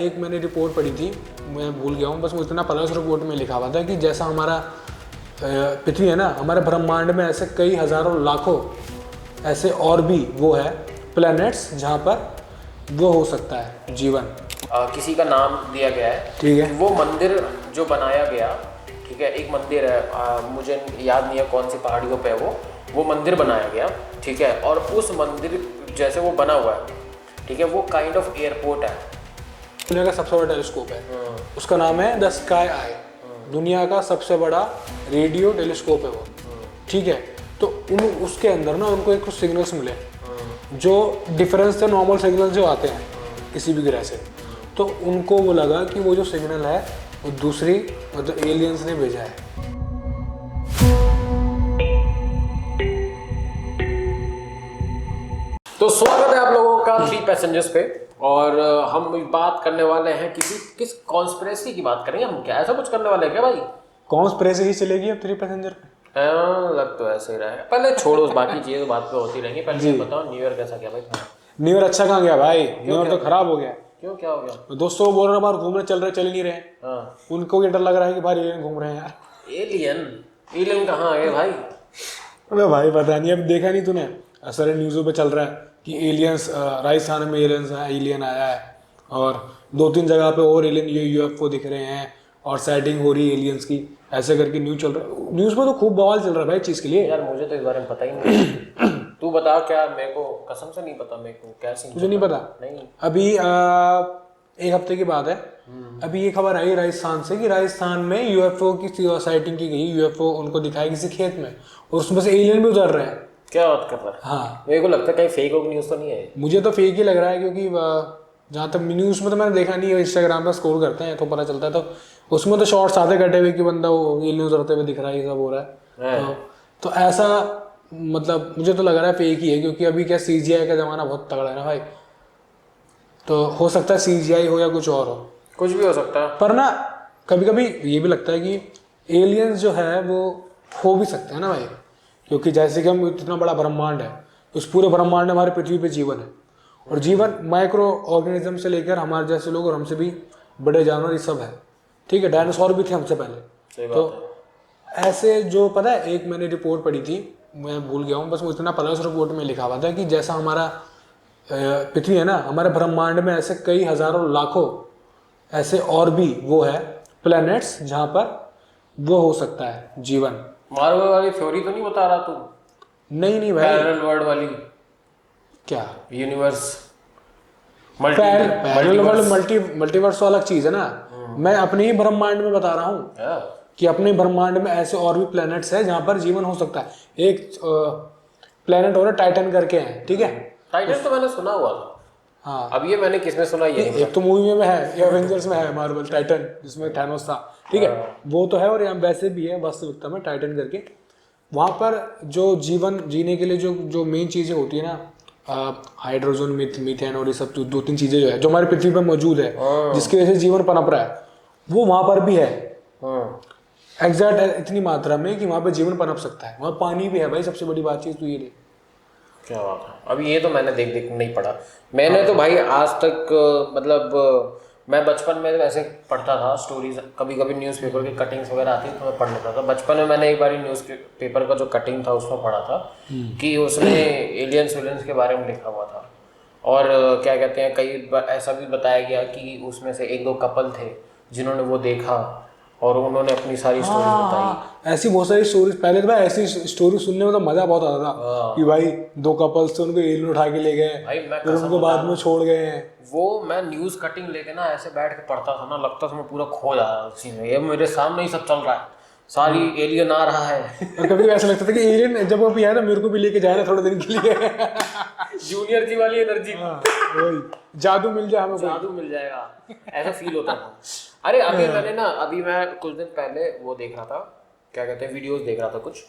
एक मैंने रिपोर्ट पढ़ी थी, मैं भूल गया हूँ, बस मुझे इतना पता है उस रिपोर्ट में लिखा हुआ था कि जैसा हमारा पृथ्वी है ना, हमारे ब्रह्मांड में ऐसे कई हजारों लाखों ऐसे और भी वो है प्लैनेट्स जहाँ पर वो हो सकता है जीवन। किसी का नाम दिया गया है, ठीक है। वो मंदिर जो बनाया गया, ठीक है, एक मंदिर है, मुझे याद नहीं है कौन सी पहाड़ियों पे है वो मंदिर बनाया गया, ठीक है, और उस मंदिर जैसे वो बना हुआ है, ठीक है, वो काइंड ऑफ एयरपोर्ट है। दुनिया का सबसे बड़ा टेलीस्कोप है, उसका नाम है द स्काई आई। दुनिया का सबसे बड़ा रेडियो टेलीस्कोप है वो, ठीक है। तो उसके अंदर ना उनको एक कुछ सिग्नल्स मिले जो डिफरेंस थे नॉर्मल सिग्नल जो आते हैं किसी भी ग्रह से। तो उनको वो लगा कि वो जो सिग्नल है वो दूसरी मतलब एलियंस ने भेजा है। तो स्वागत है आप लोगों का थ्री पैसेंजर्स पे, और हम बात करने वाले हैं किस कॉन्स्पिरेसी की बात करेंगे हम, क्या ऐसा कुछ करने वाले हैं क्या भाई? कॉन्स्पिरेसी ही चलेगी अब थ्री पैसेंजर पे। लग तो ऐसे ही रहा है, पहले छोड़ो बाकी चीजें बात पे होती रहेंगी, पहले ये बताओ न्यू ईयर कैसा गया भाई? न्यू ईयर अच्छा कहाँ गया भाई, न्यू ईयर तो खराब हो गया। क्यों, क्या हो गया? दोस्तों वो बोल रहे बाहर घूमने चल ही नहीं रहे। हाँ, उनको ये डर लग रहा है कि बाहर एलियन घूम रहे हैं यार। एलियन कहाँ है भाई? अबे भाई पता नहीं, अब देखा नहीं तूने, सारे न्यूज़ों पे चल रहा है कि एलियंस राजस्थान में एलियन आया है, और 2-3 जगह पे और एलियन यूएफओ दिख रहे हैं और सेटिंग हो रही है एलियंस की, ऐसे करके न्यूज़ चल रहा है। न्यूज़ में तो खूब बवाल चल रहा है भाई चीज़ के लिए। यार मुझे तो इस बारे में पता ही नहीं। तू बता, क्या मेरे को कसम से नहीं पता, मेरे को क्या सीन? तुझे नहीं पता? नहीं। अभी एक हफ्ते की बात है, अभी ये खबर आई राजस्थान से कि राजस्थान में यूएफओ की साइटिंग की गई। यूएफओ उनको दिखाई किसी खेत में और उसमें से एलियन भी उतर रहे हैं। क्या बात कर रहा है? हाँ, मेरे को लगता है कहीं फेक न्यूज़ तो नहीं है। मुझे तो फेक ही लग रहा है, क्योंकि जहाँ तक न्यूज़ में तो मैंने देखा नहीं है, इंस्टाग्राम पर स्क्रॉल करते हैं तो पता चलता है, तो उसमें तो शॉर्ट्स आते कटे हुए कि बंदा वो एलियन उतरते हुए दिख रहा है, ये सब हो रहा है। तो ऐसा मतलब मुझे तो लग रहा है फेक ही है, क्योंकि अभी क्या सीजीआई का ज़माना बहुत तगड़ा है ना भाई, तो हो सकता है सीजीआई हो या कुछ और हो, कुछ भी हो सकता है। पर ना कभी कभी ये भी लगता है कि एलियंस जो है वो हो भी सकते हैं ना भाई, क्योंकि जैसे कि हम इतना बड़ा ब्रह्मांड है, उस पूरे ब्रह्मांड में हमारी पृथ्वी पे जीवन है, और जीवन माइक्रो ऑर्गेनिज्म से लेकर हमारे जैसे लोग और हमसे भी बड़े जानवर ये सब है, ठीक है। डायनासोर भी थे हमसे पहले। तो ऐसे जो पता है, एक मैंने रिपोर्ट पढ़ी थी, मैं भूल गया हूँ, बस मुझे इतना पता है उस रिपोर्ट में लिखा हुआ था कि जैसा हमारा पृथ्वी है ना, हमारे ब्रह्मांड में ऐसे कई हजारों लाखों ऐसे और भी वो है प्लैनेट्स जहाँ पर वो हो सकता है जीवन। मार्वल वाली थ्योरी तो नहीं बता रहा तू? नहीं भाई, पैरेलल वर्ल्ड वाली, क्या यूनिवर्स, पैरेलल वर्ल्ड मल्टीवर्स तो अलग चीज है ना। मैं अपने ही ब्रह्मांड में बता रहा हूँ कि अपने ब्रह्मांड में ऐसे और भी प्लैनेट्स हैं जहाँ पर जीवन हो सकता है। एक प्लैनेट हो रहा है टाइटन करके है, ठीक है। टाइटन तो मैंने सुना हुआ था। हाँ, अब ये मैंने किसमें सुना, ये एक तो मूवी में है, एवेंजर्स में है मार्वल टाइटन, जिसमें थैनोस था, ठीक है, वो तो है। और यहाँ वैसे भी है वास्तविकता में टाइटन करके, वहाँ पर जो जीवन जीने के लिए जो मेन चीज़ें होती है ना, हाइड्रोजन, मीथेन और ये सब 2-3 चीज़ें जो है जो हमारी पृथ्वी पर मौजूद है, जिसकी वजह से जीवन पनप रहा है, वो वहाँ पर भी है एग्जैक्ट इतनी मात्रा में कि वहाँ पर जीवन पनप सकता है। वहाँ पानी भी है भाई, सबसे बड़ी बात चीज़ तो ये नहीं। क्या बात है? अभी ये तो मैंने देख नहीं पढ़ा मैंने। तो भाई आज तक मतलब मैं बचपन में वैसे पढ़ता था स्टोरीज, कभी कभी न्यूज़पेपर की कटिंग्स वगैरह आती तो मैं पढ़ लेता था। बचपन में मैंने एक बार न्यूज़पेपर का जो कटिंग था उसमें पढ़ा था कि उसमें एलियंस के बारे में लिखा हुआ था, और क्या कहते हैं, कई ऐसा भी बताया गया कि उसमें से 1-2 कपल थे जिन्होंने वो देखा और उन्होंने अपनी सारी स्टोरी बताई। ऐसी बहुत सारी स्टोरीज, पहले तो भाई ऐसी स्टोरी सुनने में तो मजा बहुत आता था कि भाई 2 कपल्स थे, उनको एलियन उठा के ले गए, फिर उनको बाद में छोड़ गए हैं। वो मैं न्यूज़ कटिंग लेके ना ऐसे बैठ के पढ़ता था ना, लगता था मैं पूरा खो जा रहा था उसी में, ये मेरे सामने ही सब चल रहा है, सारी एलियन आ रहा है। और कभी ऐसा लगता था कि एलियन जब वो भी आया ना मेरे को भी लेके जाए ना थोड़े दिन के लिए। जूनियर जी वाली एनर्जी, जादू मिल जाए हमें, जादू मिल जाएगा, ऐसा फील होता था। अरे अभी मैं कुछ दिन पहले वो देख रहा था, क्या कहते हैं, वीडियोस देख रहा था कुछ।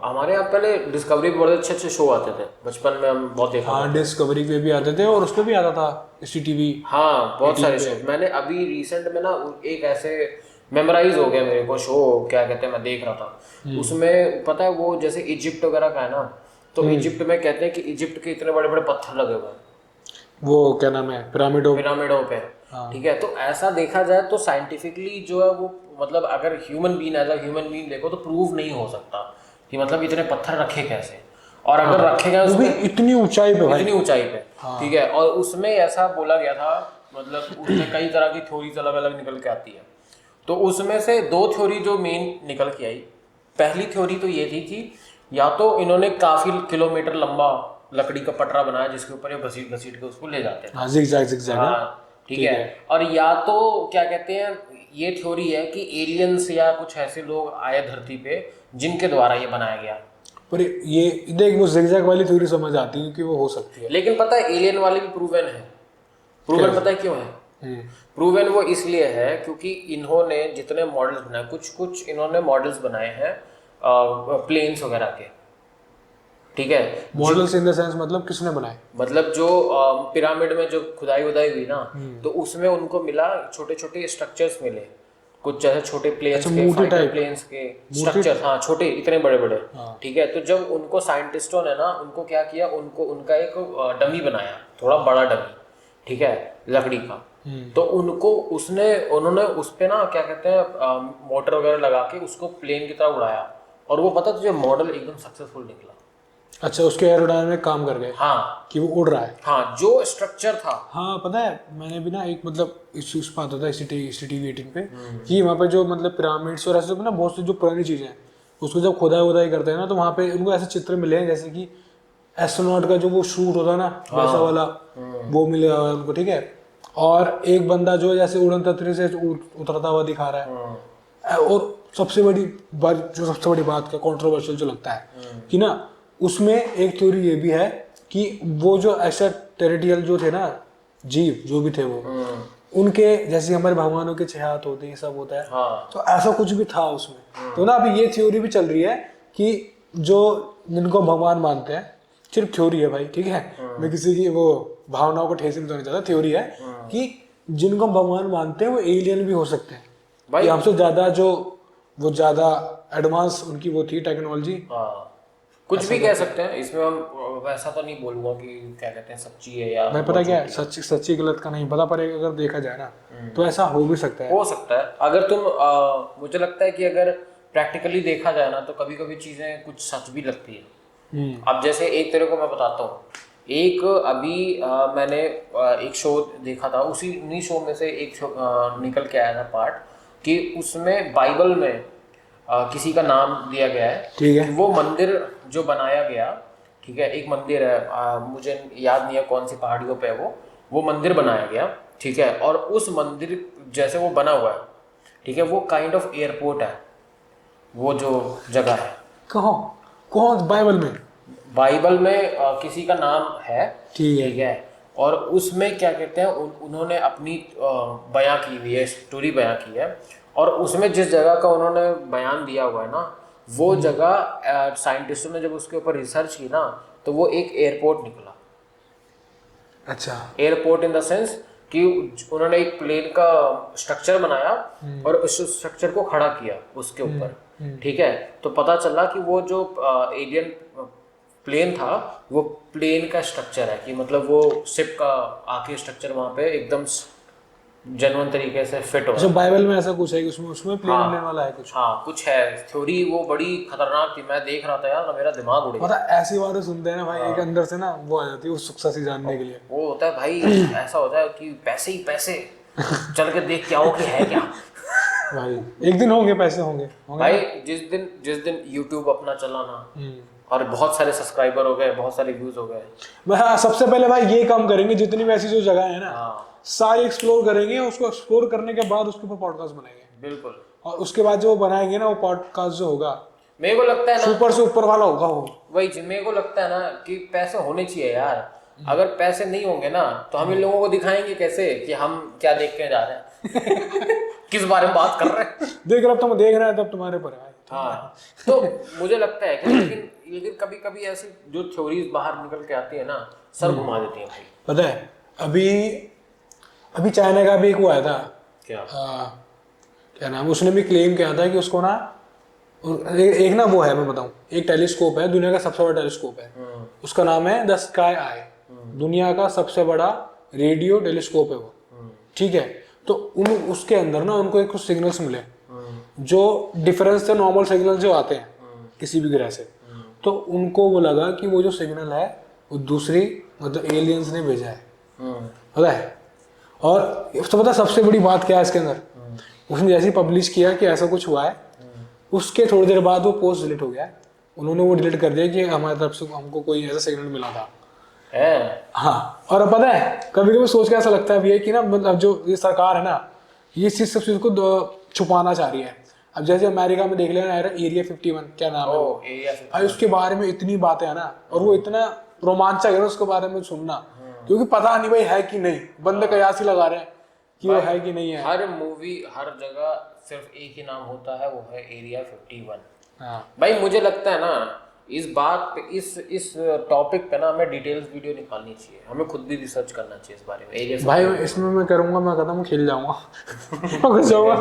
हमारे यहाँ पहले डिस्कवरी पे बड़े अच्छे शो आते थे बचपन में, हम बहुत देखा। हाँ, डिस्कवरी पे भी आते थे और उस पे भी आता था सीटीवी। हाँ, बहुत सारे शो। मैंने अभी रिसेंट में ना एक ऐसे मेमोराइज हो गया मेरे को शो, क्या कहते हैं, मैं देख रहा था उसमें, पता है वो जैसे इजिप्ट वगैरह का है ना, तो इजिप्ट में कहते हैं कि इजिप्ट के इतने बड़े बड़े पत्थर लगे हुए हैं, वो क्या नाम है, पिरामिडों पे, ठीक है, तो ऐसा देखा जाए तो साइंटिफिकली जो है वो मतलब अगर human being as a human being देखो तो प्रूव नहीं हो सकता कि मतलब इतने पत्थर रखे कैसे, और अगर रखे गए वो भी उसमें इतनी ऊंचाई पे भाई, इतनी ऊंचाई पे, ठीक है, और उसमें ऐसा बोला गया था मतलब उसमें कई तरह की थ्योरीज अलग अलग निकल के आती है। तो उसमें से 2 थ्योरी जो मेन निकल के आई, पहली थ्योरी तो ये थी कि या तो इन्होंने काफी किलोमीटर लंबा लकड़ी का पटरा बनाया जिसके ऊपर ये घसीट घसीट के उसको ले जाते थे। हाँ जिगजैग हाँ, ठीक है, और या तो क्या कहते हैं, ये थ्योरी है कि एलियंस या कुछ ऐसे लोग आए धरती पे जिनके द्वारा ये बनाया गया। पर ये देख वो जिगजैग वाली थ्योरी समझ आती है कि वो हो सकती है, लेकिन पता है एलियन वाली भी प्रूवन है। प्रूवन पता है क्यों है? प्रूवन वो इसलिए है क्योंकि इन्होंने जितने मॉडल्स बनाए, कुछ इन्होंने मॉडल्स बनाए हैं प्लेन्स वगैरह के, ठीक है, मॉडल्स इन द सेंस मतलब किसने बनाए? मतलब जो पिरामिड में जो खुदाई वुदाई हुई ना, तो उसमें उनको मिला छोटे छोटे स्ट्रक्चर्स मिले, कुछ जैसे छोटे प्लेन्स के, फाइटर प्लेन्स के स्ट्रक्चर, हाँ छोटे इतने बड़े बड़े, ठीक है। तो जब उनको साइंटिस्टों ने ना उनको क्या किया, उनको उनका एक डमी बनाया, थोड़ा बड़ा डमी, ठीक है, लकड़ी का। तो उन्होंने उस पे ना क्या कहते हैं मोटर वगैरह लगा के उसको प्लेन की तरह उड़ाया, और वो पता तुझे मॉडल एकदम सक्सेसफुल निकला। अच्छा, उसके एरोडायनामिक काम कर गए, हाँ, कि वो उड़ रहा है। हाँ, जो स्ट्रक्चर था, हाँ पता है, मैंने भी ना एक मतलब इस पर आता था ICTV 18 पे कि वहाँ पे जो मतलब पिरामिड्स और ऐसे ना बहुत सी जो पुरानी चीज़ें हैं उसको जब खुदाई वुदाई करते हैं ना, तो वहाँ पे उनको ऐसे चित्र मिले हैं जैसे कि एस्ट्रोनॉट का जो वो शूट होता है ना वैसा वाला, वो मिला हुआ है उनको, ठीक है। और एक बंदा जो जैसे उड़न तंत्री से उतरता हुआ दिखा रहा है। और सबसे बड़ी बात का कंट्रोवर्शियल जो लगता है कि ना, उसमें एक थ्योरी ये भी है कि वो जो ऐसा टेरिटियल जो थे ना जीव जो भी थे वो उनके जैसे हमारे भगवानों के 6 हाथ होते हैं, सब होता है। तो ऐसा कुछ भी था उसमें। तो ना अभी ये थ्योरी भी चल रही है कि जो जिनको भगवान मानते हैं, सिर्फ थ्योरी है भाई, ठीक है, मैं किसी की वो भावनाओं को ठेस नहीं देना चाहता, थ्योरी है कि जिनको भगवान मानते हैं वो एलियन भी हो सकते हैं भाई, हमसे ज्यादा जो वो ज्यादा एडवांस उनकी वो थी टेक्नोलॉजी। कुछ भी कह सकते हैं इसमें, हम वैसा तो नहीं बोलूंगा कि क्या कहते हैं सच्ची है या मैं पता क्या है, सच्ची गलत का नहीं पता, पर अगर देखा जाए ना तो ऐसा हो भी सकता है। हो सकता है अगर तुम मुझे लगता है कि अगर प्रैक्टिकली देखा जाए ना तो कभी कभी चीजें कुछ सच भी लगती है। अब जैसे एक तेरे को मैं बताता हूँ, एक अभी मैंने एक शो देखा था, उन्हीं शो में से एक निकल के आया था पार्ट कि उसमें बाइबल में किसी का नाम दिया गया है, ठीक है, कि वो मंदिर जो बनाया गया, ठीक है, एक मंदिर है, मुझे याद नहीं है कौन सी पहाड़ियों पे है वो मंदिर बनाया गया, ठीक है, और उस मंदिर जैसे वो बना हुआ है, ठीक है, वो काइंड ऑफ एयरपोर्ट है, वो जो जगह है। कौन बाइबल में किसी का नाम है, ठीक है, और उसमें क्या कहते हैं उन्होंने अपनी बयां की हुई है, स्टोरी बयां की है, और उसमें जिस जगह का उन्होंने बयान दिया हुआ है ना, वो जगह साइंटिस्टों ने जब उसके ऊपर रिसर्च की ना तो वो एक एयरपोर्ट निकला। अच्छा, एयरपोर्ट इन द सेंस कि उन्होंने एक प्लेन का स्ट्रक्चर बनाया और उस स्ट्रक्चर को खड़ा किया उसके ऊपर, ठीक है, तो पता चला कि वो जो एलियन प्लेन था वो प्लेन का स्ट्रक्चर है, कि मतलब वो शिप का आके स्ट्रक्चर वहाँ पे एकदम जेन्युइन तरीके से फिट हो। अच्छा, बाइबल में ऐसा कुछ है कि उसमें प्लेन उड़ने वाला है कुछ? हाँ, कुछ है थ्योरी, वो बड़ी खतरनाक थी, मैं देख रहा था यार, मेरा दिमाग उड़ गया। पता ऐसी बातें सुनते हैं ना भाई, एक अंदर से ना वो आ जाती है उत्सुकता सी जानने के लिए। वो होता है भाई ऐसा होता है कि पैसे ही पैसे, चल के देख के आओ कि है क्या। भाई एक दिन होंगे, पैसे होंगे भाई, जिस दिन YouTube अपना चला ना और बहुत सारे सब्सक्राइबर हो गए, बहुत सारे व्यूज हो गए, हाँ, सबसे पहले भाई ये काम करेंगे, जितनी भी ऐसी जो जगह है ना सारी एक्सप्लोर करेंगे, उसको एक्सप्लोर करने के बाद उसके ऊपर पॉडकास्ट बनाएंगे। बिल्कुल, और उसके बाद जो वो बनाएंगे ना वो पॉडकास्ट जो होगा, मेरे को लगता है ना सुपर से ऊपर वाला होगा वो। वही मेरे को लगता है ना कि पैसे होने चाहिए यार। अगर पैसे नहीं होंगे ना तो हम इन लोगों को दिखाएंगे कैसे कि हम क्या देख के जा रहे हैं किस बारे में बात कर रहे हैं। देख रहा तुम देख रहे हैं तब तुम्हारे पर है। हाँ, तो मुझे लगता है कि लेकिन कभी कभी ऐसी जो थ्योरीज बाहर निकल के आती है ना, सर घुमा देती है भाई। पता है अभी चाइना का भी एक वो आया था, क्या नाम, उसने भी क्लेम किया था कि उसको ना एक ना वो है, मैं बताऊं, एक टेलीस्कोप है, दुनिया का सबसे बड़ा टेलीस्कोप है, उसका नाम है द स्काई आई, दुनिया का सबसे बड़ा रेडियो टेलीस्कोप है वो, ठीक है, तो उसके अंदर ना उनको एक कुछ सिग्नल्स मिले जो डिफरेंस थे नॉर्मल सिग्नल जो आते हैं किसी भी ग्रह से। तो उनको वो लगा कि वो जो सिग्नल है वो दूसरी मतलब एलियंस ने भेजा है, पता है। और तो पता सबसे बड़ी बात क्या है इसके अंदर, उसने जैसे ही पब्लिश किया कि ऐसा कुछ हुआ है, उसके थोड़ी देर बाद वो पोस्ट डिलीट हो गया। उन्होंने वो डिलीट कर दिया कि हमारी तरफ से हमको कोई ऐसा सिग्नल मिला था। हाँ, और अब पता है कभी कभी सोच के ऐसा लगता है भैया कि ना मतलब जो ये सरकार है ना, ये चीज सब चीज को छुपाना चाह रही है। अब जैसे अमेरिका में देख लेना एरिया 51 क्या नाम है वो, भाई उसके बारे में इतनी बातें है ना, और वो इतना रोमांचक है उसके बारे में सुनना, क्योंकि पता नहीं भाई है कि नहीं, बंदे कयास ही लगा रहे हैं कि वो है कि नहीं है। हर मूवी हर जगह सिर्फ एक ही नाम होता है, वो है एरिया 51। हाँ भाई मुझे लगता है ना इस बात पे इस टॉपिक पे ना हमें डिटेल्स वीडियो निकालनी चाहिए, हमें खुद भी रिसर्च करना चाहिए इस बारे में एरिया भाई इसमें मैं करूंगा, मैं कहता हूँ खेल जाऊंगा घुस जाऊंगा।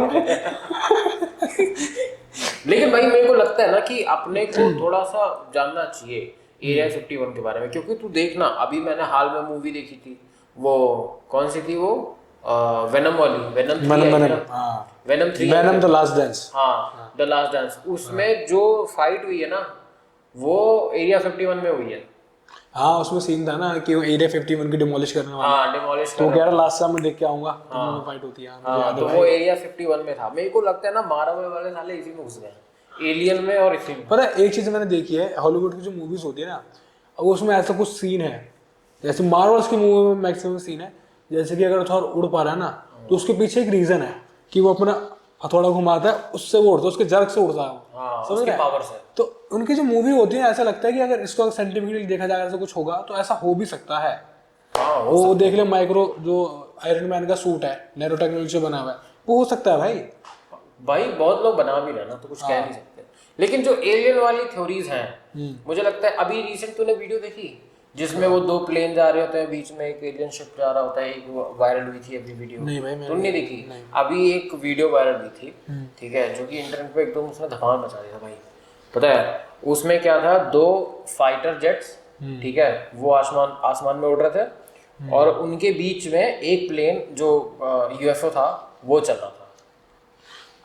लेकिन भाई मेरे को लगता है ना कि अपने को थोड़ा सा जानना चाहिए एरिया 51 के बारे में, क्योंकि तू देखना अभी मैंने हाल में मूवी देखी थी, वो कौन सी थी वो वेनम वाली, venom 3 venom the last dance. हाँ द लास्ट डांस, उसमें जो फाइट हुई है ना वो एरिया 51 में हुई है। हाँ उसमें सीन था ना कि वो एरिया 51 की डिमोलिश करने वाला, हाँ डिमोलिश तो कह रहा लास्ट टाइम मैं देख के आऊंगा तो फाइट होती है। हाँ तो वो एरिया 51 में था। मेरे को लगता है ना मार्वल वाले साले इसी में घुस गए, एलियन में और इसी में। पता है एक चीज मैंने देखी है, हॉलीवुड की जो मूवीज होती है ना, अब उसमें ऐसा कुछ सीन है, जैसे मार्वल्स की मूवी में मैक्सिमम सीन है, जैसे कि अगर थोड़ा उड़ पा रहा है ना तो उसके पीछे एक रीजन है कि वो अपना हथौड़ा घुमाता है, उससे वो उड़ता है, उसके जर्क से उड़ता है वो, समझ रहे हैं? तो उनकी जो मूवी होती है ऐसा लगता है कि अगर इसको साइंटिफिकली देखा जाए ऐसा कुछ होगा तो ऐसा हो भी सकता है। वो देख ले माइक्रो जो आयरन मैन का सूट है नैनो टेक्नोलॉजी से बना हुआ है, वो हो सकता है भाई बहुत लोग बना भी रहे ना, तो कुछ कह नहीं सकते। लेकिन जो एलियन वाली थ्योरीज हैं, मुझे लगता है अभी रिसेंट तूने वीडियो देखी जिसमें वो 2 प्लेन जा रहे होते हैं, बीच में एक एलियन शिप जा रहा होता है, एक वायरल हुई थी अभी वीडियो। नहीं भाई तुमने देखी? अभी एक वीडियो वायरल हुई थी, ठीक है, जो कि इंटरनेट पे एकदम उसने धमाल मचा दिया था भाई। पता है उसमें क्या था, 2 फाइटर जेट्स, ठीक है, वो आसमान में उड़ रहे थे और उनके बीच में एक प्लेन जो यूएफओ था वो चल रहा था।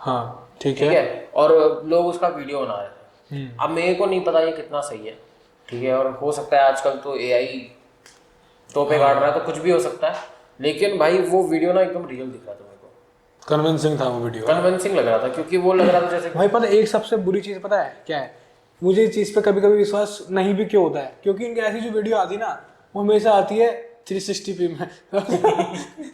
हाँ ठीक है, और लोग उसका वीडियो बना रहे थे। अब मेरे को नहीं पता ये कितना सही है, ठीक है, और हो सकता है आजकल तो एआई तोपे काट रहा है तो कुछ भी हो सकता है, लेकिन भाई वो वीडियो ना एकदम रियल दिख रहा था मेरे को, कन्विंसिंग था वो वीडियो, कन्विंसिंग लग रहा था, क्योंकि वो लग रहा था जैसे भाई पता एक सबसे बुरी चीज पता है क्या है, मुझे इस चीज पे कभी कभी विश्वास नहीं भी क्यों होता है, क्योंकि इनकी ऐसी जो वीडियो आती ना वो हमेशा आती है 360p में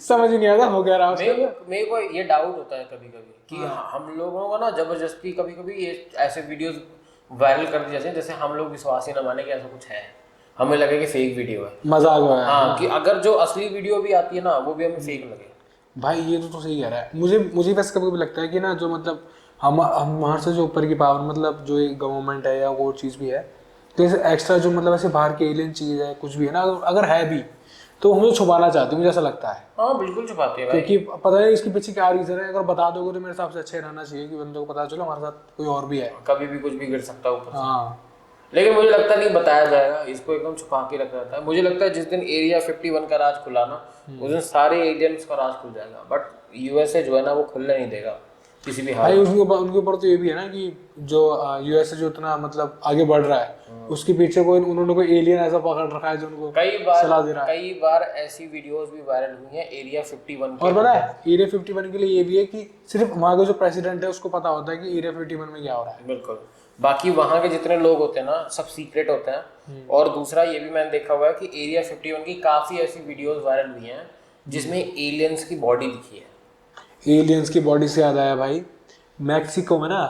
समझ ही नहीं आता हो क्या रहा है। मेरे को ये डाउट होता है कभी कभी कि हम लोगों को ना जबरदस्ती कभी कभी ये ऐसे वीडियोस वायरल कर दी जाती है, जैसे हम लोग विश्वास ही न माने कि ऐसा कुछ है, हमें लगे कि फेक वीडियो है, मजाक है। हाँ, कि अगर जो असली वीडियो भी आती है ना वो भी हमें फेक लगे। भाई ये तो सही कह रहा है, मुझे बस कभी कभी लगता है कि ना जो मतलब हम हमारे से जो ऊपर की पावर मतलब जो गवर्नमेंट है या वो चीज़ भी है, तो ऐसे एक्स्ट्रा जो मतलब ऐसे बाहर की एलियन चीज़ है कुछ भी है ना, अगर है भी तो हमें छुपाना चाहती है, मुझे ऐसा लगता है। हाँ बिल्कुल छुपाते हैं भाई, क्योंकि पता नहीं इसके पीछे क्या रीजन है, अगर बता दोगे तो मेरे हिसाब से अच्छा ही रहना चाहिए कि बंदों को पता चलो हमारे साथ कोई और भी है, कभी भी कुछ भी गिर सकता है ऊपर। हाँ लेकिन मुझे लगता नहीं बताया जाएगा, इसको एकदम छुपा के रखा जाता है। मुझे लगता है जिस दिन एरिया 51 का राज खुला ना उस दिन सारे एलियंस का राज खुल जाएगा, बट यूएसए जो है ना वो खुलने नहीं देगा किसी भी हाल। भाई उनके ऊपर तो ये भी है ना कि जो यूएसए जो इतना मतलब आगे बढ़ रहा है उसके पीछे उन्होंने कोई एलियन ऐसा पकड़ रखा है जो उनको सलाह दे रहा है। कई बार ऐसी वीडियोस भी वायरल हुई हैं एरिया 51 और पता है एरिया 51 के लिए ये भी है कि सिर्फ वहाँ का जो प्रेसिडेंट है उसको पता होता है कि एरिया 51 में क्या हो रहा है। बिल्कुल, बाकी वहाँ के जितने लोग होते हैं ना सब सीक्रेट होते हैं। और दूसरा ये भी मैंने देखा हुआ है कि एरिया 51 की काफी ऐसी वीडियोस वायरल हुई हैं जिसमें एलियंस की बॉडी दिखी है। एलियंस की बॉडी से याद आया भाई, मैक्सिको में ना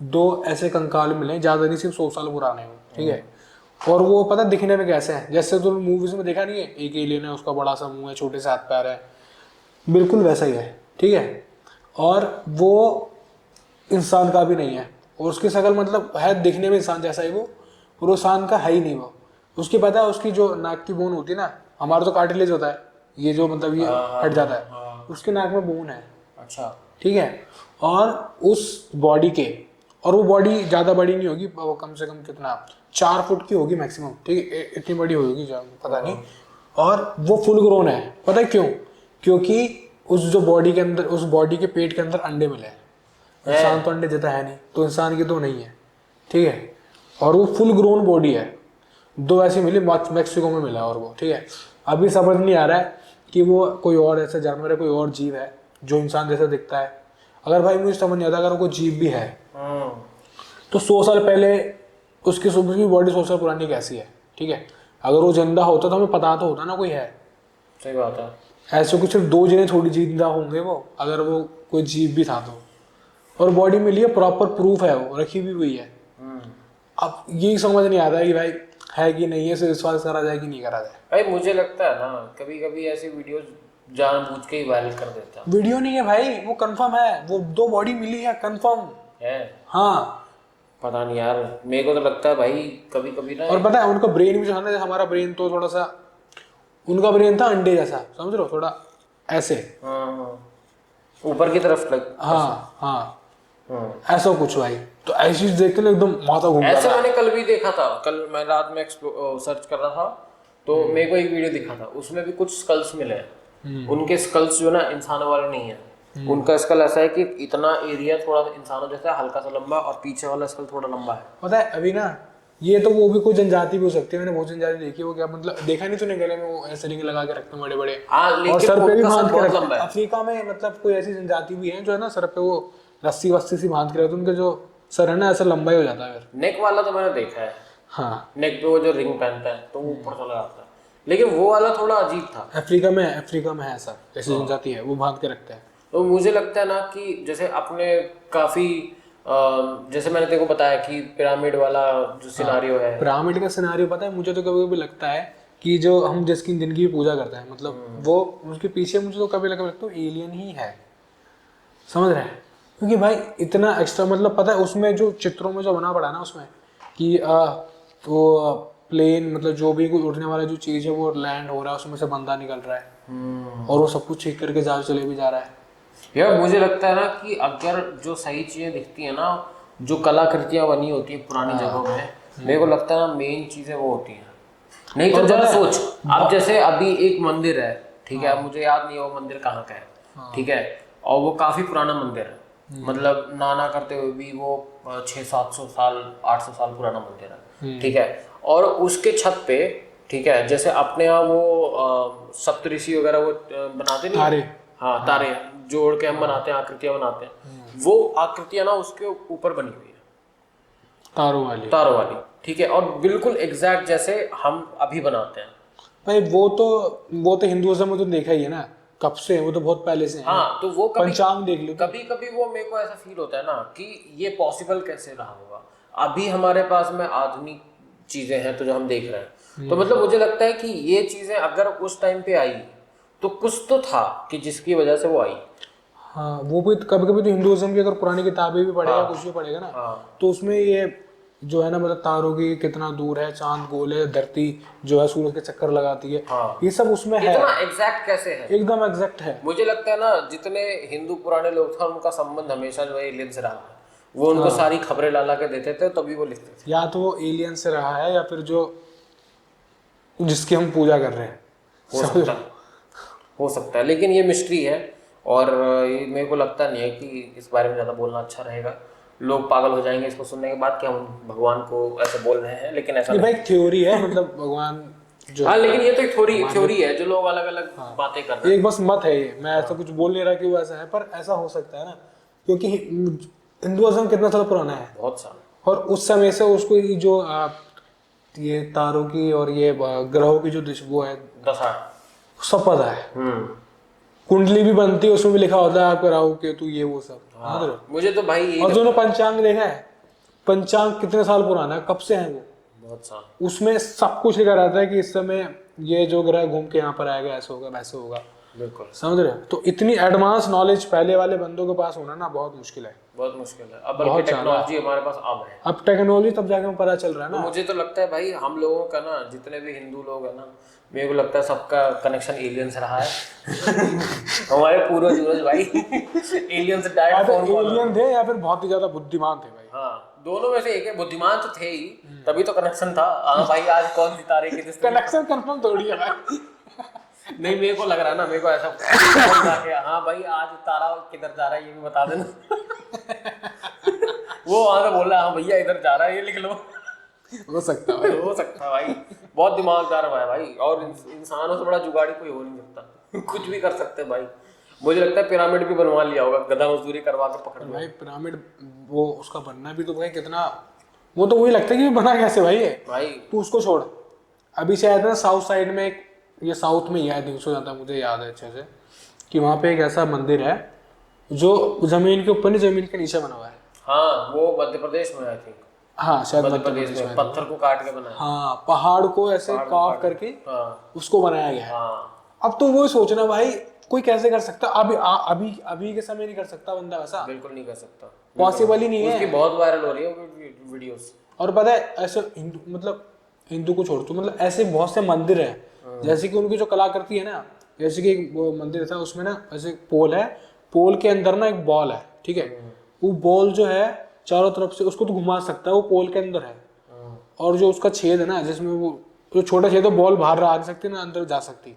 2 ऐसे कंकाल मिले, ज्यादा नहीं सिर्फ 100 साल पुराने हो, ठीक है, और वो पता दिखने में कैसे हैं, जैसे तुम मूवीज में देखा नहीं है एक एलियन है उसका बड़ा सा मुंह है छोटे से हाथ पैर है, बिल्कुल वैसा ही है, ठीक है, और वो इंसान का भी नहीं है, और उसकी शक्ल मतलब है दिखने में इंसान जैसा ही वो, और इंसान का है ही नहीं वो। उसकी पता है उसकी जो नाक की बोन होती है ना, हमारा तो कार्टिलेज होता है ये जो मतलब ये हट जाता है, उसके नाक में बोन है। अच्छा, ठीक है, और उस बॉडी के, और वो बॉडी ज़्यादा बड़ी नहीं होगी, वो कम से कम कितना 4 फुट की होगी मैक्सिमम, ठीक है, इतनी बड़ी होगी पता नहीं, और वो फुल ग्रोन है। पता है क्यों? क्योंकि उस जो बॉडी के अंदर, उस बॉडी के पेट के अंदर अंडे मिले हैं। इंसान तो अंडे देता है नहीं, तो इंसान की तो नहीं है, ठीक है। और वो फुल ग्रोन बॉडी है, 2 ऐसी मिली मैक्सिको में मिला, और वो ठीक है। अभी समझ नहीं आ रहा है कि वो कोई और ऐसा जानवर है, कोई और जीव है जो इंसान जैसा दिखता है। अगर भाई मुझे समझ नहीं आता, अगर कोई जीव भी है तो 100 साल पहले उसकी बॉडी 100 साल पुरानी कैसी है, ठीक है। अगर वो जिंदा होता तो हमें पता तो होता ना कोई है। सही बात है। ऐसे कुछ सिर्फ 2 जने थोड़ी जिंदा होंगे वो, अगर वो कोई जीव भी था तो। और बॉडी मिली है, प्रॉपर प्रूफ है, वो रखी भी हुई है। अब यही समझ नहीं आता है कि भाई है कि नहीं है, सिर्फ विश्वास करा जाए कि नहीं करा जाए। भाई मुझे लगता है ना कभी कभी ऐसी वीडियोस जानबूझ के ही वायरल कर देता है। वीडियो नहीं है भाई, वो कंफर्म है, वो 2 बॉडी मिली है, कंफर्म है। हाँ। पता नहीं यार, मेरे को तो लगता है भाई कभी कभी ना। और पता है उनका ब्रेन भी जो है ना, हमारा ब्रेन तो थोड़ा सा, उनका ब्रेन था अंडे जैसा, समझ रहे हो, थोड़ा ऐसे ऊपर की तरफ लग। हाँ ऐसा कुछ भाई। तो ऐसी चीज देख के ना एकदम माथा घूम ऐसे गया। मैंने कल भी देखा था, कल मैं रात में सर्च कर रहा था तो मेरे को एक वीडियो दिखा था, उसमें भी कुछ स्कल्स मिले हैं। उनके स्कल्स जो ना इंसानों वाले नहीं है। उनका स्कल ऐसा है कि इतना एरिया थोड़ा इंसानों जैसा है, हल्का सा लंबा, और पीछे वाला स्कल थोड़ा लंबा है। पता है अभी ना, ये तो वो भी कोई जनजाति भी हो सकती है, मैंने बहुत जनजाति देखी है। वो क्या मतलब, देखा नहीं तूने, गले में वो ऐसे रिंग लगा के रखते हैं बड़े बड़े, और सर पे भी बांध के रखते हैं। अफ्रीका में मतलब कोई ऐसी जनजाति भी है जो है ना, सर पे वो रस्सी वस्सी सी बांध के रखते हैं, उनके जो सर है ना ऐसा लंबा ही हो जाता है। नेक वाला तो मैंने देखा है। हाँ, नेक पे वो जो रिंग पहनता है तो वो ऊपर चला जाता है, लेकिन वो वाला थोड़ा अजीब था। अफ्रीका में है ऐसा, ऐसी जनजाति है, वो बांध के रखते हैं। तो मुझे लगता है ना कि जैसे अपने काफी जैसे मैंने तेरे को बताया कि पिरामिड वाला जो सिनारियो है, पिरामिड का सिनारियो पता है, मुझे तो कभी कभी लगता है कि जो हम जिसकी जिंदगी की पूजा करते हैं, मतलब वो उसके पीछे मुझे तो कभी लगता है एलियन ही है, समझ रहे हैं। क्योंकि भाई इतना एक्स्ट्रा, मतलब पता है उसमें जो चित्रों में जो बना पड़ा ना उसमें कि वो प्लेन, मतलब जो भी कोई उड़ने वाला जो चीज़ है वो लैंड हो रहा है, उसमें से बंदा निकल रहा है और वो सब कुछ ठीक करके जहाज चले भी जा रहा है। यार मुझे लगता है ना कि अगर जो सही चीजें दिखती है ना, जो कलाकृतियां बनी होती है पुरानी जगहों में, मेरे को लगता है ना मेन चीजें वो होती हैं। नहीं तो जरा सोच, अब जैसे अभी एक मंदिर है, ठीक है, मुझे याद नहीं है वो मंदिर कहाँ का है, ठीक है, और वो काफी पुराना मंदिर है, मतलब नाना करते हुए भी वो 600-700 साल 800 साल पुराना मंदिर है, ठीक है। और उसके छत पे, ठीक है, जैसे अपने यहाँ वो सप्तऋषि वगैरह वो बनाते नहीं, तारे, हाँ तारे जोड़ के हम बनाते हैं, आकृतियां बनाते हैं, वो आकृतियां ना उसके ऊपर बनी हुई है, तारों वाली, ठीक है, और बिल्कुल एग्जैक्ट जैसे हम अभी बनाते हैं। भाई वो तो हिंदुइज्म में तो देखा ही है ना, कब से, वो तो बहुत पहले से है। हाँ, तो वो पंचांग देख लो, कभी कभी वो मेरे को ऐसा फील होता है ना कि ये पॉसिबल कैसे रहा होगा। अभी हमारे पास में आधुनिक चीजें हैं तो जो हम देख रहे हैं, तो मतलब मुझे लगता है कि ये चीजें अगर उस टाइम पे आई तो कुछ तो था कि जिसकी वजह से वो आई। हाँ, वो भी कभी कभी तो हिंदुइज्म की अगर पुरानी किताबें भी पढ़ेगा, कुछ भी पढ़ेगा ना, तो उसमें ये जो है ना, मतलब तारों की कितना दूर है, चांद गोल है, धरती जो है सूरज के चक्कर लगाती है, ये सब उसमें है। इतना एग्जैक्ट कैसे है? एकदम एग्जैक्ट है। मुझे लगता है ना जितने हिंदू पुराने लोग थे उनका संबंध हमेशा जो है एलियन से रहा है। वो उनको सारी खबरें ला के देते थे तभी वो लिखते थे। या तो वो एलियन से रहा है, या फिर जो जिसकी हम पूजा कर रहे हैं, हो सकता है, लेकिन ये मिस्ट्री है और ये मेरे को लगता नहीं है कि इस बारे में ज़्यादा बोलना अच्छा रहेगा। लोग पागल हो जाएंगे इसको सुनने के बाद कि हम भगवान को ऐसे बोल रहे हैं, लेकिन ऐसा नहीं भाई, थ्योरी है, मतलब भगवान जो, हाँ, लेकिन ये तो एक थ्योरी है जो लोग अलग अलग बातें कर रहे हैं। एक बस मत है ये, मैं ऐसा कुछ बोल नहीं रहा कि वो ऐसा है, पर ऐसा हो सकता है ना, क्योंकि हिंदुइज्म कितना साल पुराना है, बहुत साल, और उस समय से उसको जो ये तारों की और ये ग्रहों की जो वो है दशा, सब पता है। कुंडली भी बनती है, उसमें भी लिखा होता है आपका राहु केतु ये वो सब। मुझे तो भाई और जो पंचांग देखा है, पंचांग कितने साल पुराना है, कब से है वो, बहुत साल, उसमें सब कुछ लिखा रहता है कि इस समय ये जो ग्रह घूम के यहाँ पर आएगा, ऐसा होगा वैसे होगा, बिल्कुल, समझ रहे हो। तो इतनी एडवांस नॉलेज पहले वाले बंदों के पास होना ना बहुत मुश्किल है, बहुत मुश्किल है। अब बल्कि टेक्नोलॉजी हमारे पास अब है, अब टेक्नोलॉजी तब जाके हमें पता चल रहा है ना। तो मुझे तो लगता है भाई हम लोगों का ना, जितने भी हिंदू लोग है ना, मेरे को लगता है सबका कनेक्शन एलियन से रहा है। हमारे पूर्वज भाई एलियन से डायरेक्ट एलियन थे या फिर बहुत ही ज्यादा बुद्धिमान थे भाई। हाँ, दोनों में से एक है, बुद्धिमान तो थे ही, तभी तो कनेक्शन था। हाँ भाई, आज कौन सितारे के कनेक्शन कंफर्म थोड़ी है भाई। नहीं मेरे को लग रहा है ना, मेरे को ऐसा जाके हाँ भाई आज तारा किधर जा रहा है ये भी बता देना। वो वहां से बोल रहा है हाँ भैया इधर जा रहा है ये लिख लो। हो सकता है भाई। हो सकता है भाई, बहुत दिमागदार है भाई। और इंसानों से बड़ा जुगाड़ी कोई हो नहीं सकता। कुछ भी कर सकते हैं भाई। मुझे लगता है पिरामिड भी बनवा लिया होगा, गधा मजदूरी करवा के पकड़ लिया। भाई पिरामिड वो उसका बनना भी तो भाई कितना, वो तो वही लगता है कि बना कैसे भाई है भाई तू उसको छोड़। अभी शायद ना साउथ साइड में एक, ये साउथ में ही है न्यूज़ हो जाता है, मुझे याद है अच्छे से कि वहाँ पे एक ऐसा मंदिर है जो जमीन के ऊपर नहीं जमीन के नीचे बना हुआ है। हाँ वो मध्य प्रदेश में आई थिंक, हाँ शायद मध्य प्रदेश में पत्थर को काट के बनाया। हाँ पहाड़ को ऐसे काव करके हाँ उसको बनाया गया है। हाँ अब तो वो सोचना भाई कोई कैसे कर सकता, अभी अभी अभी के समय नहीं कर सकता बंदा वैसा, बिल्कुल नहीं कर सकता, पॉसिबल ही नहीं है। उसकी बहुत वायरल हो रही है वीडियोस। और पता है ऐसे हिंदू, मतलब हिंदू को छोड़ तू, मतलब ऐसे बहुत से मंदिर हैं जैसे कि उनकी जो कलाकृति है ना, जैसे कि एक वो मंदिर था उसमें ना ऐसे पोल है, पोल के अंदर ना एक बॉल है, ठीक है, वो बॉल जो है चारों तरफ से उसको तो घुमा सकता है, वो पोल के अंदर है। और जो उसका छेद है ना जिसमें वो जो छोटा छेद है, बॉल बाहर आ नहीं सकती ना अंदर जा सकती,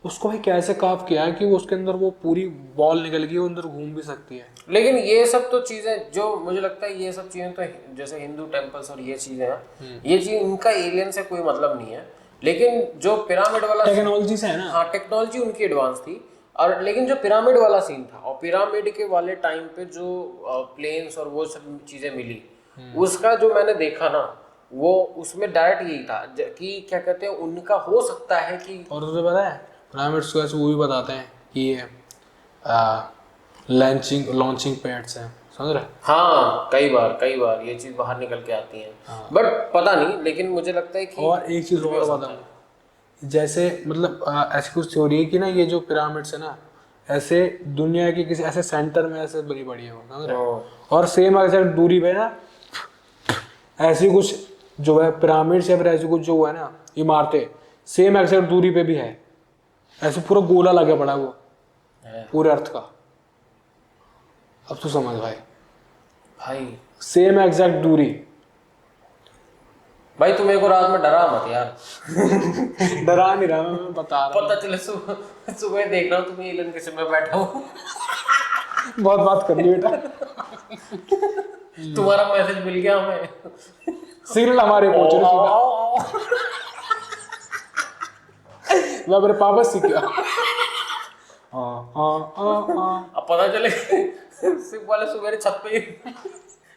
उसको भाई कैसे काफ किया है कि वो उसके अंदर वो पूरी बॉल निकल गई, वो अंदर घूम भी सकती है। लेकिन ये सब तो चीजें जो मुझे लगता है ये सब चीजें तो जैसे हिंदू टेम्पल्स और ये चीजें हैं, ये चीज इनका एलियन से कोई मतलब नहीं है। लेकिन जो पिरामिड वाला टेक्नोलॉजी से है ना, हाँ टेक्नोलॉजी उनकी एडवांस थी। और लेकिन जो पिरामिड वाला सीन था, और पिरामिड के वाले टाइम पे जो प्लेन्स और वो सब चीजें मिली, उसका जो मैंने देखा ना, वो उसमें डायरेक्ट यही था कि क्या कहते हैं उनका हो सकता है कि, और तुझे पता है पिरामिड्स को ऐसे वो भी बताते हैं कि ये लॉन्चिंग पैड्स हैं, समझ रहे? हाँ कई बार ये चीज बाहर निकल के आती है, बट पता नहीं। लेकिन मुझे लगता है कि और एक चीज़ और बताऊँ, जैसे मतलब ऐसी कुछ थ्योरी है कि ना ये जो पिरामिड्स है ना ऐसे दुनिया के किसी ऐसे सेंटर में ऐसे बनी पड़ी है वो, समझ रहे? और सेम ऐसे दूरी पे ना ऐसी कुछ जो है पिरामिड्स या फिर ऐसी कुछ जो है ना इमारतें सेम एग्जैक्ट दूरी पे भी है, ऐसे पूरा गोला लगा पड़ा वो पूरे अर्थ का। अब तू समझ भाई सेम एग्जैक्ट दूरी। भाई तू मेरे को रात में डरा मत यार। डरा नहीं रहा मैं बता रहा हूँ। पता चले सुबह देख रहा हूँ तुम एलियन के सिर में बैठा हूँ। बहुत बात कर ली बेटा। तुम्हारा मैसेज मिल गया हमें, सीरियल हमारे पहुंच रहे। मैं मेरे पापा सीख गया। अब पता चले सिर्फ वाले सुबह छत पे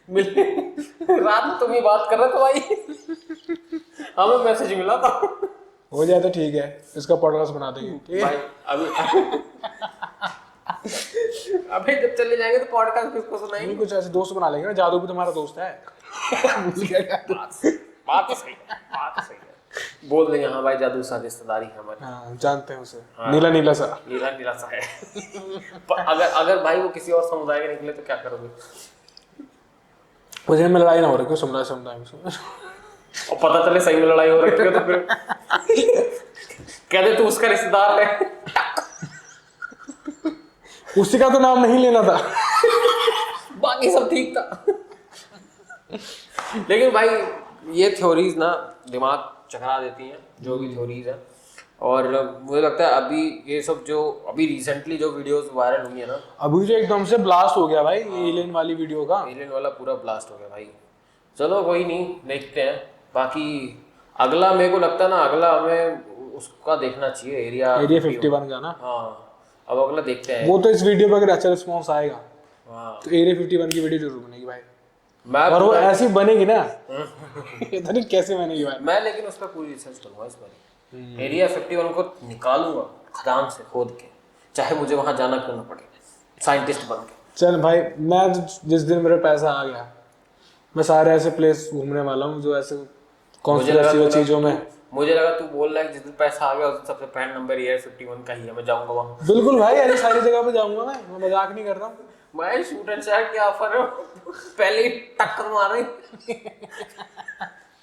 मिले, रात में तुम ही बात कर रहे थे भाई, हमें मैसेज मिला था। हो जाए तो ठीक है, इसका पॉडकास्ट बना देंगे, ठीक है भाई अभी जब चले जाएंगे तो पॉडकास्ट किसको सुनाएंगे? कुछ ऐसे दोस्त बना लेंगे ना, जादू भी तुम्हारा दोस्त है। बात तो सही है। बोल देंगे हाँ भाई जादू सा रिश्तेदारी है हमारी। हाँ, जानते हैं उसे। हाँ। नीला सा है। अगर भाई वो किसी और समुदाय के निकले तो क्या करोगे? मुझे में लड़ाई ना हो रही क्यों समुदाय में और पता चले सही में लड़ाई हो रही है तो फिर कह दे तू उसका रिश्तेदार है। उसी का तो नाम नहीं लेना था। बाकी सब ठीक था। लेकिन भाई ये थ्योरीज ना दिमाग चकरा देती हैं, जो भी थ्योरीज है। और मुझे लगता है अभी ये सब जो अभी रिसेंटली जो वीडियोस वायरल हुई है ना, अभी जो एकदम से ब्लास्ट हो गया भाई एलियन वाली वीडियो का, एलियन वाला पूरा ब्लास्ट हो गया भाई। चलो कोई नहीं, देखते हैं। बाकी अगला मेरे को लगता है ना, अगला हमें उसका देखना चाहिए एरिया 51 का ना। हाँ अब अगला देखते हैं। वो तो इस वीडियो पर अगर अच्छा रिस्पॉन्स आएगा हाँ तो एरिया 51 की वीडियो जरूर बनेगी भाई। मैं और वो ऐसी बनेगी ना पता नहीं कैसे बनेगी भाई। मैं लेकिन उस पर पूरी रिसर्च करूंगा इस बार। एरिया 51 को निकालूंगा खदान से खोद के, चाहे मुझे वहां जाना क्यों ना पड़े, साइंटिस्ट बन के। चल भाई, मैं जिस दिन मेरे पैसा आ गया मैं सारे ऐसे प्लेस घूमने वाला हूँ जो ऐसे कॉन्स्पिरेसी चीजों में। मुझे लगा तू बोल रहा है जिस दिन पैसा आ गया उस दिन सबसे पहला नंबर एरिया 51 का ही है, मैं जाऊंगा वहां। बिल्कुल भाई, ऐसी सारी जगह पे जाऊंगा मैं मजाक नहीं कर रहा हूँ। मैं शूट एंड शॉट की ऑफर है, पहले ही टक्कर मार रही।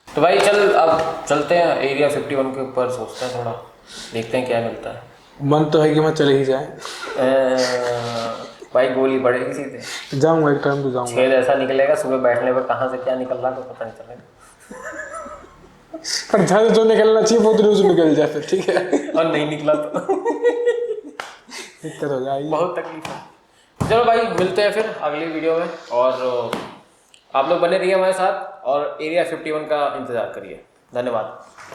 तो भाई चल अब चलते हैं एरिया 51 के ऊपर, सोचते हैं थोड़ा, देखते हैं क्या मिलता है। मन तो है कि मैं चले ही जाए भाई, गोली पड़ेगी सीधे। जाऊंगा, एक टाइम तो जाऊंगा। छेद ऐसा निकलेगा सुबह बैठने पर, कहाँ से क्या निकल रहा है तो पता नहीं चलेगा। पर जहाँ जो निकलना चाहिए वो तो न्यूज निकल जाए फिर, ठीक है। और नहीं निकला तो दिक्कत हो जाएगी। बहुत तकलीफ है। चलो भाई, मिलते हैं फिर अगली वीडियो में, और आप लोग बने रहिए हमारे साथ और एरिया 51 का इंतजार करिए। धन्यवाद।